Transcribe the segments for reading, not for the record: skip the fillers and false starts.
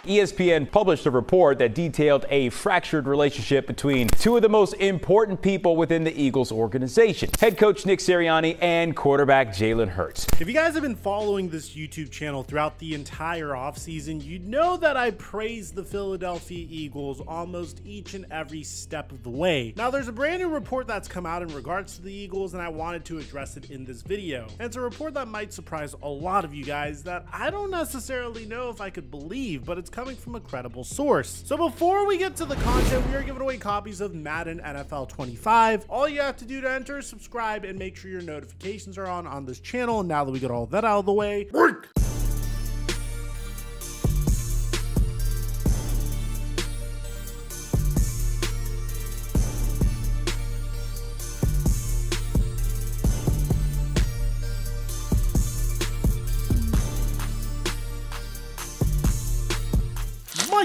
ESPN published a report that detailed a fractured relationship between two of the most important people within the Eagles organization, head coach Nick Sirianni and quarterback Jalen Hurts. If you guys have been following this YouTube channel throughout the entire offseason, you'd know that I praise the Philadelphia Eagles almost each and every step of the way. Now, there's a brand new report that's come out in regards to the Eagles, and I wanted to address it in this video. And it's a report that might surprise a lot of you guys that I don't necessarily know if I could believe, but it's coming from a credible source. So before we get to the content, we are giving away copies of Madden NFL 25. All you have to do to enter is subscribe and make sure your notifications are on this channel. And now that we got all that out of the way, work!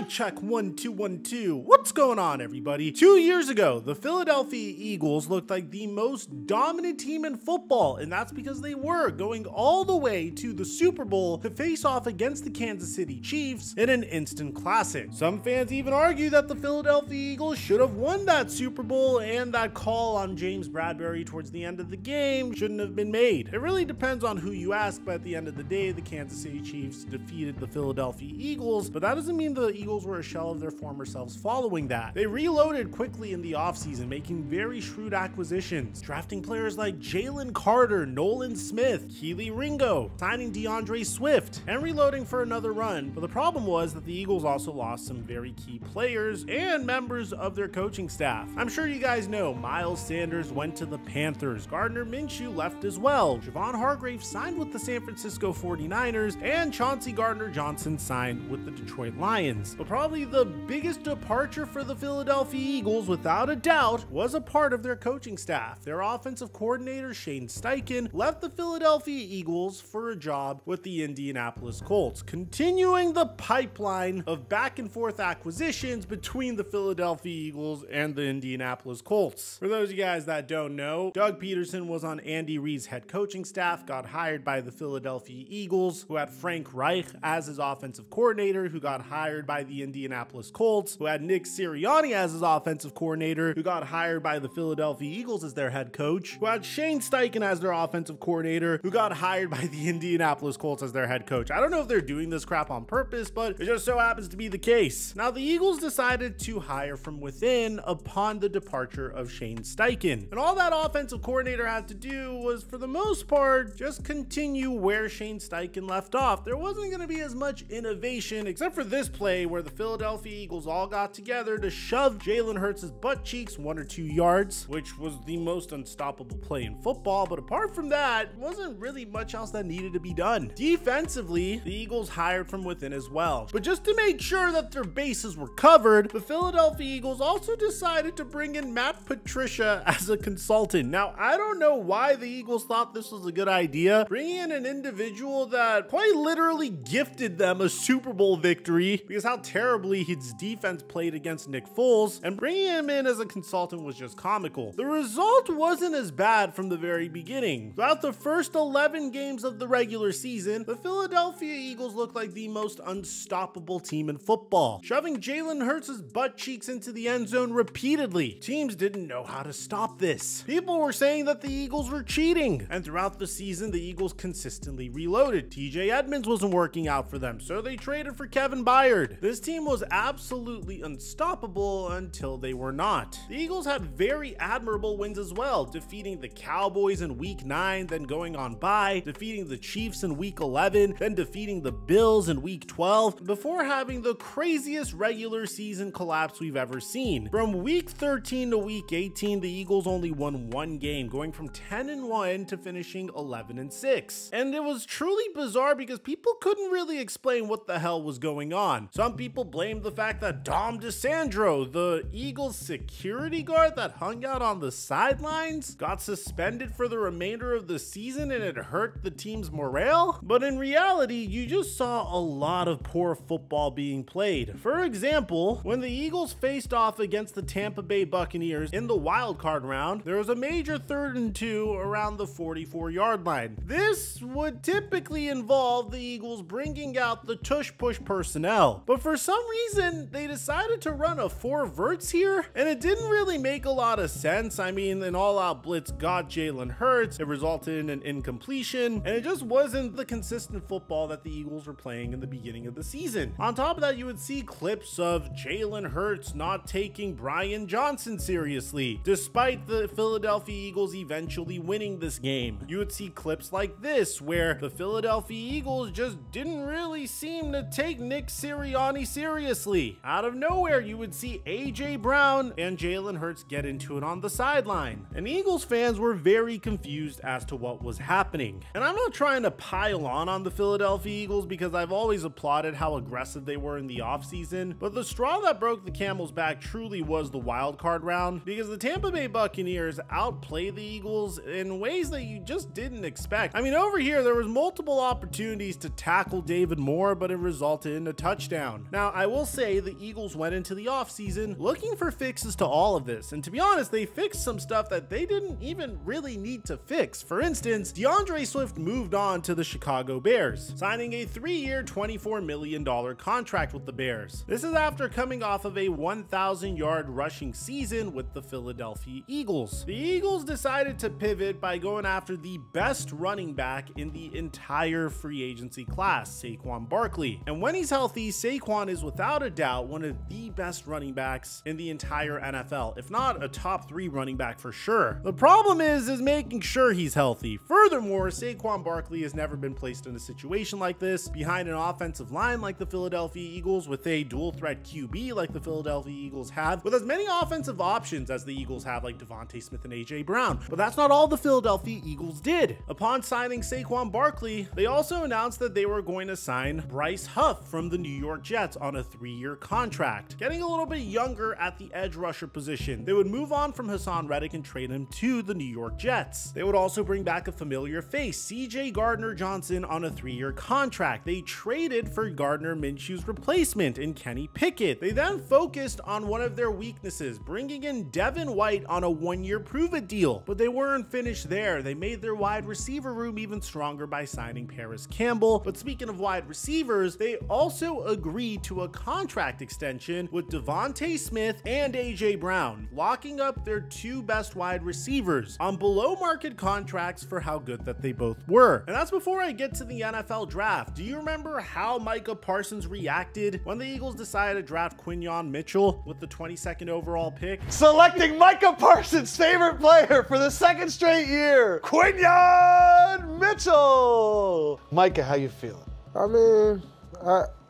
Mic check 1 2 1 2. What's going on, everybody? 2 years ago, the Philadelphia Eagles looked like the most dominant team in football, and that's because they were going all the way to the Super Bowl to face off against the Kansas City Chiefs in an instant classic. Some fans even argue that the Philadelphia Eagles should have won that Super Bowl, and that call on James Bradbury towards the end of the game shouldn't have been made. It really depends on who you ask, but at the end of the day, the Kansas City Chiefs defeated the Philadelphia Eagles, but that doesn't mean the Eagles were a shell of their former selves following that. They reloaded quickly in the offseason, making very shrewd acquisitions, drafting players like Jalen Carter, Nolan Smith, Keely Ringo, signing DeAndre Swift, and reloading for another run. But the problem was that the Eagles also lost some very key players and members of their coaching staff. I'm sure you guys know Miles Sanders went to the Panthers, Gardner Minshew left as well, Javon Hargrave signed with the San Francisco 49ers, and Chauncey Gardner-Johnson signed with the Detroit Lions. But probably the biggest departure for the Philadelphia Eagles, without a doubt, was a part of their coaching staff. Their offensive coordinator, Shane Steichen, left the Philadelphia Eagles for a job with the Indianapolis Colts, continuing the pipeline of back and forth acquisitions between the Philadelphia Eagles and the Indianapolis Colts. For those of you guys that don't know, Doug Peterson was on Andy Reid's head coaching staff, got hired by the Philadelphia Eagles, who had Frank Reich as his offensive coordinator, who got hired by the Indianapolis Colts, who had Nick Sirianni as his offensive coordinator, who got hired by the Philadelphia Eagles as their head coach, who had Shane Steichen as their offensive coordinator, who got hired by the Indianapolis Colts as their head coach. I don't know if they're doing this crap on purpose, but it just so happens to be the case. Now, the Eagles decided to hire from within upon the departure of Shane Steichen. And all that offensive coordinator had to do was, for the most part, just continue where Shane Steichen left off. There wasn't going to be as much innovation, except for this play where the Philadelphia Eagles all got together to shove Jalen Hurts' butt cheeks 1 or 2 yards, which was the most unstoppable play in football. But apart from that, wasn't really much else that needed to be done. Defensively, the Eagles hired from within as well. But just to make sure that their bases were covered, the Philadelphia Eagles also decided to bring in Matt Patricia as a consultant. Now, I don't know why the Eagles thought this was a good idea, bringing in an individual that quite literally gifted them a Super Bowl victory because how terribly his defense played against Nick Foles, and bringing him in as a consultant was just comical. The result wasn't as bad from the very beginning. Throughout the first 11 games of the regular season, the Philadelphia Eagles looked like the most unstoppable team in football, shoving Jalen Hurts' butt cheeks into the end zone repeatedly. Teams didn't know how to stop this. People were saying that the Eagles were cheating, and throughout the season, the Eagles consistently reloaded. TJ Edmonds wasn't working out for them, so they traded for Kevin Byard. This team was absolutely unstoppable until they were not. The Eagles had very admirable wins as well, defeating the Cowboys in week 9, then going on bye, defeating the Chiefs in week 11, then defeating the Bills in week 12, before having the craziest regular season collapse we've ever seen. From week 13 to week 18, the Eagles only won 1 game, going from 10-1 to finishing 11-6. And it was truly bizarre because people couldn't really explain what the hell was going on. Some people blamed the fact that Dom DeSandro, the Eagles security guard that hung out on the sidelines, got suspended for the remainder of the season and it hurt the team's morale. But in reality, you just saw a lot of poor football being played. For example, when the Eagles faced off against the Tampa Bay Buccaneers in the wild card round, there was a major 3rd and 2 around the 44-yard line. This would typically involve the Eagles bringing out the tush-push personnel. But for for some reason, they decided to run a 4 verts here, and it didn't really make a lot of sense. I mean, an all-out blitz got Jalen Hurts, it resulted in an incompletion, and it just wasn't the consistent football that the Eagles were playing in the beginning of the season. On top of that, you would see clips of Jalen Hurts not taking Brian Johnson seriously, despite the Philadelphia Eagles eventually winning this game. You would see clips like this, where the Philadelphia Eagles just didn't really seem to take Nick Sirianni seriously. Out of nowhere, you would see AJ Brown and Jalen Hurts get into it on the sideline, and Eagles fans were very confused as to what was happening. And I'm not trying to pile on the Philadelphia Eagles because I've always applauded how aggressive they were in the offseason, but the straw that broke the camel's back truly was the wild card round, because the Tampa Bay Buccaneers outplayed the Eagles in ways that you just didn't expect. I mean, over here there was multiple opportunities to tackle David Moore, but it resulted in a touchdown. Now, I will say the Eagles went into the offseason looking for fixes to all of this, and to be honest, they fixed some stuff that they didn't even really need to fix. For instance, DeAndre Swift moved on to the Chicago Bears, signing a 3-year, $24 million contract with the Bears. This is after coming off of a 1,000-yard rushing season with the Philadelphia Eagles. The Eagles decided to pivot by going after the best running back in the entire free agency class, Saquon Barkley. And when he's healthy, Saquon is without a doubt one of the best running backs in the entire NFL, if not a top 3 running back for sure. The problem is making sure he's healthy. Furthermore, Saquon Barkley has never been placed in a situation like this behind an offensive line like the Philadelphia Eagles, with a dual threat QB like the Philadelphia Eagles have, with as many offensive options as the Eagles have, like Devontae Smith and AJ Brown. But that's not all the Philadelphia Eagles did. Upon signing Saquon Barkley, they also announced that they were going to sign Bryce Huff from the New York Jets on a 3-year contract, getting a little bit younger at the edge rusher position. They would move on from Hassan Reddick and trade him to the New York Jets. They would also bring back a familiar face, CJ Gardner-Johnson, on a 3-year contract. They traded for Gardner Minshew's replacement in Kenny Pickett. They then focused on one of their weaknesses, bringing in Devin White on a 1-year prove-it deal. But they weren't finished there. They made their wide receiver room even stronger by signing Paris Campbell. But speaking of wide receivers, they also agreed to a contract extension with Devontae Smith and AJ Brown, locking up their 2 best wide receivers on below market contracts for how good that they both were. And that's before I get to the NFL draft. Do you remember how Micah Parsons reacted when the Eagles decided to draft Quinyon Mitchell with the 22nd overall pick? Selecting Micah Parsons' favorite player for the 2nd straight year, Quinyon Mitchell. Micah, how you feeling? I mean,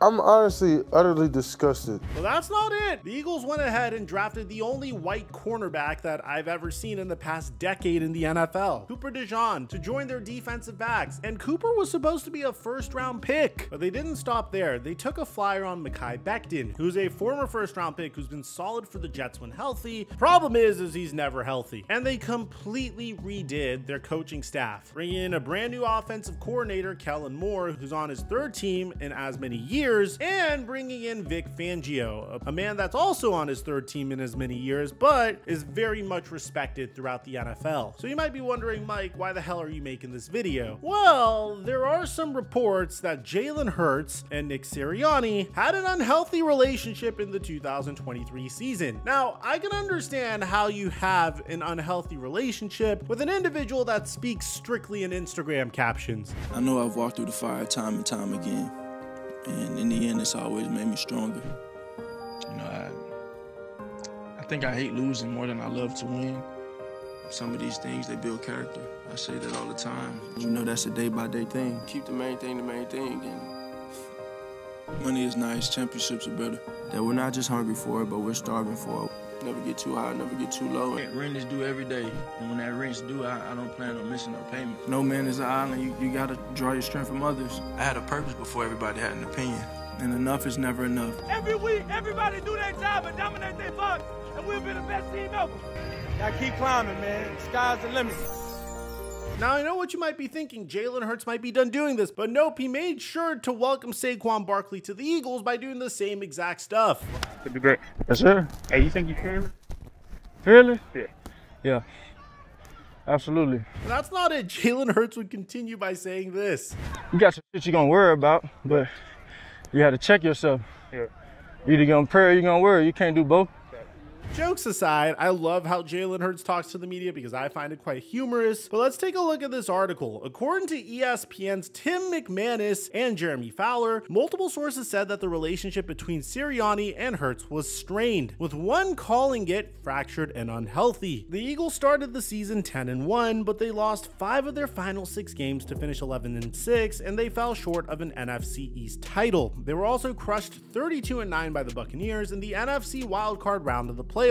I'm honestly utterly disgusted. Well, that's not it. The Eagles went ahead and drafted the only white cornerback that I've ever seen in the past decade in the NFL, Cooper DeJean, to join their defensive backs. And Cooper was supposed to be a 1st-round pick, but they didn't stop there. They took a flyer on Mekhi Becton, who's a former 1st-round pick who's been solid for the Jets when healthy. Problem is he's never healthy. And they completely redid their coaching staff, bringing in a brand new offensive coordinator, Kellen Moore, who's on his 3rd team in as many years, and bringing in Vic Fangio, a man that's also on his 3rd team in as many years, but is very much respected throughout the NFL. So you might be wondering, Mike, why the hell are you making this video? Well, there are some reports that Jalen Hurts and Nick Sirianni had an unhealthy relationship in the 2023 season. Now, I can understand how you have an unhealthy relationship with an individual that speaks strictly in Instagram captions. I know I've walked through the fire time and time again. And in the end, it's always made me stronger. You know, I think I hate losing more than I love to win. Some of these things, they build character. I say that all the time. You know, that's a day-by-day thing. Keep the main thing, and money is nice, championships are better. That we're not just hungry for it, but we're starving for it. Never get too high, never get too low. Rent is due every day, and when that rent's due, I don't plan on missing no payment. No man is an island. You gotta draw your strength from others. I had a purpose before everybody had an opinion, and enough is never enough. Every week, everybody do their job and dominate their box, and we'll be the best team ever. Gotta keep climbing, man. The sky's the limit. Now, I know what you might be thinking. Jalen Hurts might be done doing this, but nope, he made sure to welcome Saquon Barkley to the Eagles by doing the same exact stuff. Could be great. Yes, sir. Hey, you think you can? Really? Yeah. Yeah. Absolutely. But that's not it. Jalen Hurts would continue by saying this. You got some shit you're gonna worry about, but you had to check yourself. Yeah. Either you're gonna pray or you're gonna worry. You can't do both. Jokes aside, I love how Jalen Hurts talks to the media because I find it quite humorous. But let's take a look at this article. According to ESPN's Tim McManus and Jeremy Fowler, multiple sources said that the relationship between Sirianni and Hurts was strained, with one calling it fractured and unhealthy. The Eagles started the season 10-1, but they lost 5 of their final 6 games to finish 11-6, and they fell short of an NFC East title. They were also crushed 32-9 by the Buccaneers in the NFC wildcard round of the playoffs.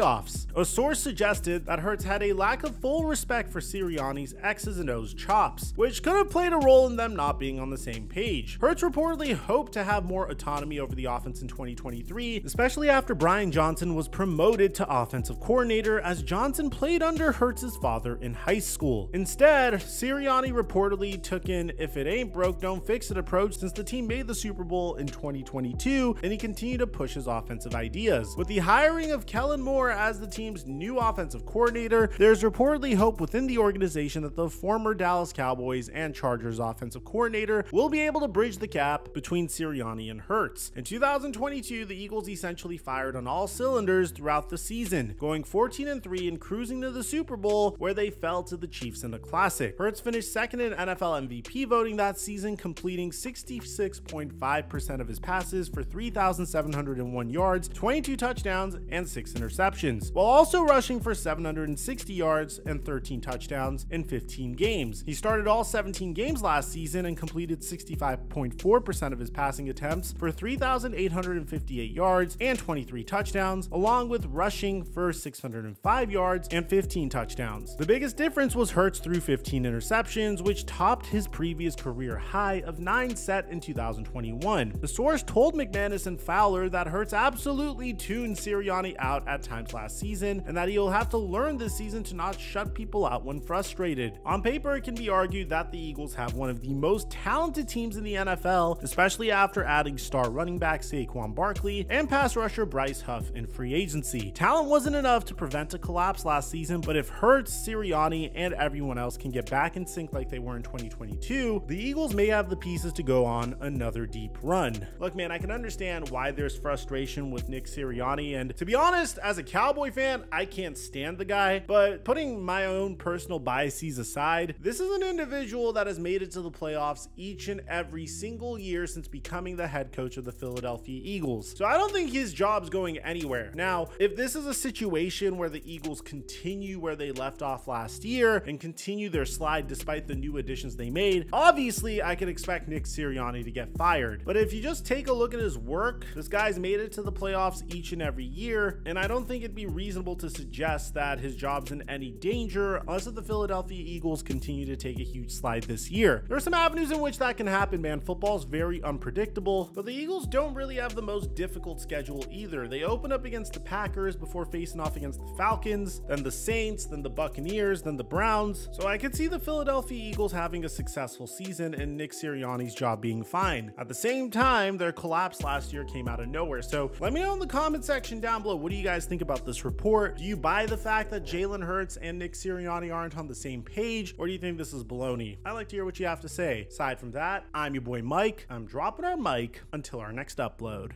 A source suggested that Hurts had a lack of full respect for Sirianni's X's and O's chops, which could have played a role in them not being on the same page. Hurts reportedly hoped to have more autonomy over the offense in 2023, especially after Brian Johnson was promoted to offensive coordinator, as Johnson played under Hurts' father in high school. Instead, Sirianni reportedly took an "if it ain't broke, don't fix it" approach since the team made the Super Bowl in 2022, and he continued to push his offensive ideas. With the hiring of Kellen Moore as the team's new offensive coordinator, there's reportedly hope within the organization that the former Dallas Cowboys and Chargers offensive coordinator will be able to bridge the gap between Sirianni and Hurts. In 2022, the Eagles essentially fired on all cylinders throughout the season, going 14-3 and cruising to the Super Bowl, where they fell to the Chiefs in the Classic. Hurts finished second in NFL MVP voting that season, completing 66.5% of his passes for 3,701 yards, 22 touchdowns, and 6 interceptions, while also rushing for 760 yards and 13 touchdowns in 15 games. He started all 17 games last season and completed 65.4% of his passing attempts for 3,858 yards and 23 touchdowns, along with rushing for 605 yards and 15 touchdowns. The biggest difference was Hurts threw 15 interceptions, which topped his previous career high of 9 set in 2021. The source told McManus and Fowler that Hurts absolutely tuned Sirianni out at times last season, and that he'll have to learn this season to not shut people out when frustrated. On paper, it can be argued that the Eagles have one of the most talented teams in the NFL, especially after adding star running back Saquon Barkley and pass rusher Bryce Huff in free agency. Talent wasn't enough to prevent a collapse last season, but if Hurts, Sirianni, and everyone else can get back in sync like they were in 2022, the Eagles may have the pieces to go on another deep run. Look, man, I can understand why there's frustration with Nick Sirianni, and to be honest, as a Cowboy fan, I can't stand the guy, but putting my own personal biases aside, this is an individual that has made it to the playoffs each and every single year since becoming the head coach of the Philadelphia Eagles. So I don't think his job's going anywhere. Now, if this is a situation where the Eagles continue where they left off last year and continue their slide despite the new additions they made, obviously I could expect Nick Sirianni to get fired. But if you just take a look at his work, this guy's made it to the playoffs each and every year, and I don't think it'd be reasonable to suggest that his job's in any danger unless the Philadelphia Eagles continue to take a huge slide this year. There are some avenues in which that can happen, man. Football's very unpredictable, but the Eagles don't really have the most difficult schedule either. They open up against the Packers before facing off against the Falcons, then the Saints, then the Buccaneers, then the Browns. So I could see the Philadelphia Eagles having a successful season and Nick Sirianni's job being fine. At the same time, their collapse last year came out of nowhere. So let me know in the comment section down below, what do you guys think about this report? Do you buy the fact that Jalen Hurts and Nick Sirianni aren't on the same page, or do you think this is baloney? I'd like to hear what you have to say. Aside from that, I'm your boy Mike. I'm dropping our mic until our next upload.